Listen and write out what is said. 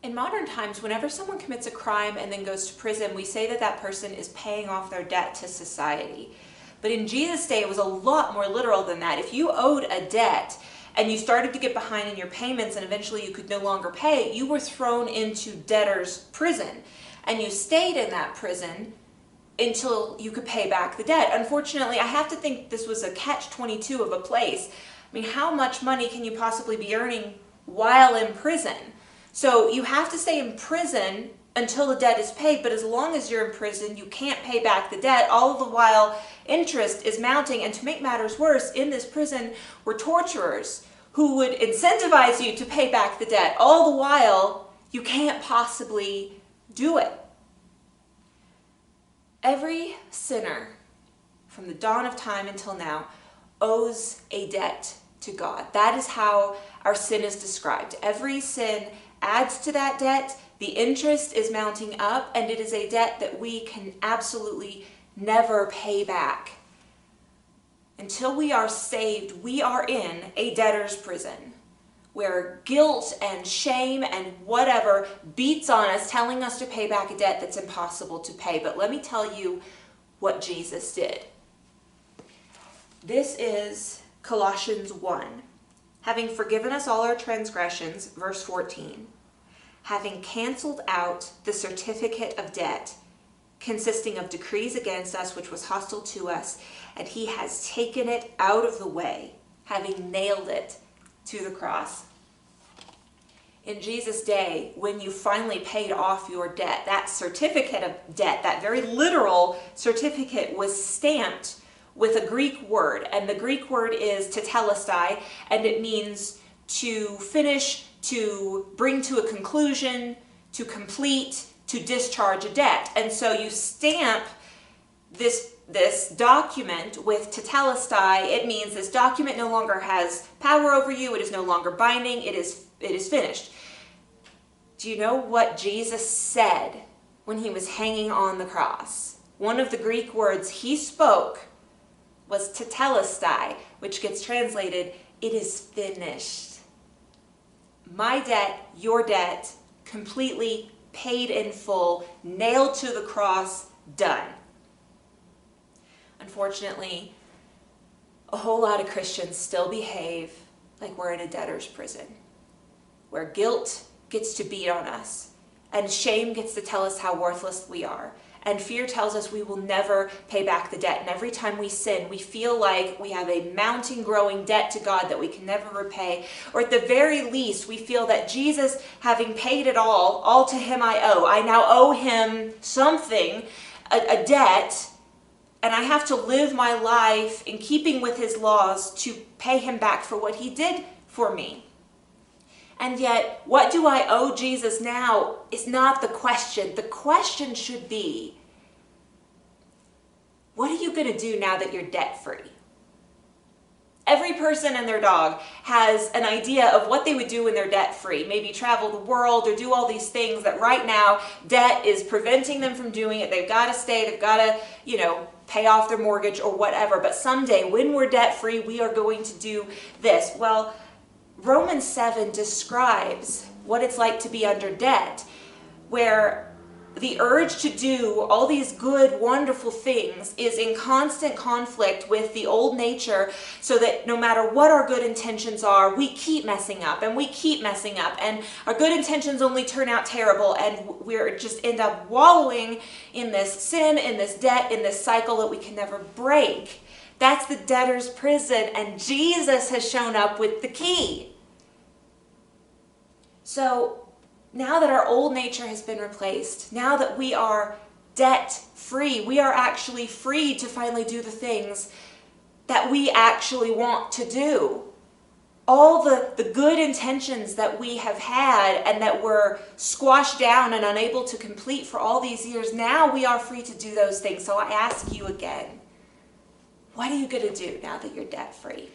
In modern times, whenever someone commits a crime and then goes to prison, we say that that person is paying off their debt to society. But in Jesus' day, it was a lot more literal than that. If you owed a debt and you started to get behind in your payments and eventually you could no longer pay, you were thrown into debtor's prison. And you stayed in that prison until you could pay back the debt. Unfortunately, I have to think this was a catch-22 of a place. I mean, how much money can you possibly be earning while in prison? So you have to stay in prison until the debt is paid, but as long as you're in prison, you can't pay back the debt. All the while, interest is mounting, and to make matters worse, in this prison were torturers who would incentivize you to pay back the debt. All the while, you can't possibly do it. Every sinner, from the dawn of time until now, owes a debt to God. That is how our sin is described. Every sin adds to that debt, the interest is mounting up, and it is a debt that we can absolutely never pay back. Until we are saved, we are in a debtor's prison, where guilt and shame and whatever beats on us, telling us to pay back a debt that's impossible to pay. But let me tell you what Jesus did. This is Colossians 1. Having forgiven us all our transgressions, verse 14, having canceled out the certificate of debt consisting of decrees against us, which was hostile to us, and he has taken it out of the way, having nailed it to the cross. In Jesus' day, when you finally paid off your debt, that certificate of debt, that very literal certificate, was stamped with a Greek word, and the Greek word is tetelestai, and it means to finish, to bring to a conclusion, to complete, to discharge a debt. And so you stamp this document with tetelestai. It means this document no longer has power over you. It is no longer binding. It is finished. Do you know what Jesus said when he was hanging on the cross? One of the Greek words he spoke was tetelestai, which gets translated, it is finished. My debt, your debt, completely paid in full, nailed to the cross, done. Unfortunately, a whole lot of Christians still behave like we're in a debtor's prison, where guilt gets to beat on us, and shame gets to tell us how worthless we are, and fear tells us we will never pay back the debt. And every time we sin, we feel like we have a mounting, growing debt to God that we can never repay. Or at the very least, we feel that Jesus, having paid it all to him I owe. I now owe him something, a debt, and I have to live my life in keeping with his laws to pay him back for what he did for me. And yet, what do I owe Jesus now is not the question. The question should be, what are you going to do now that you're debt-free? Every person and their dog has an idea of what they would do when they're debt-free. Maybe travel the world or do all these things that right now debt is preventing them from doing it. They've got to stay, they've got to, pay off their mortgage or whatever. But someday when we're debt-free, we are going to do this. Well, Romans 7 describes what it's like to be under debt, where the urge to do all these good, wonderful things is in constant conflict with the old nature, so that no matter what our good intentions are, we keep messing up and we keep messing up, and our good intentions only turn out terrible, and we're just end up wallowing in this sin, in this debt, in this cycle that we can never break. That's the debtor's prison, and Jesus has shown up with the key. So now that our old nature has been replaced, now that we are debt-free, we are actually free to finally do the things that we actually want to do. All the good intentions that we have had and that were squashed down and unable to complete for all these years, now we are free to do those things. So I ask you again, what are you going to do now that you're debt-free?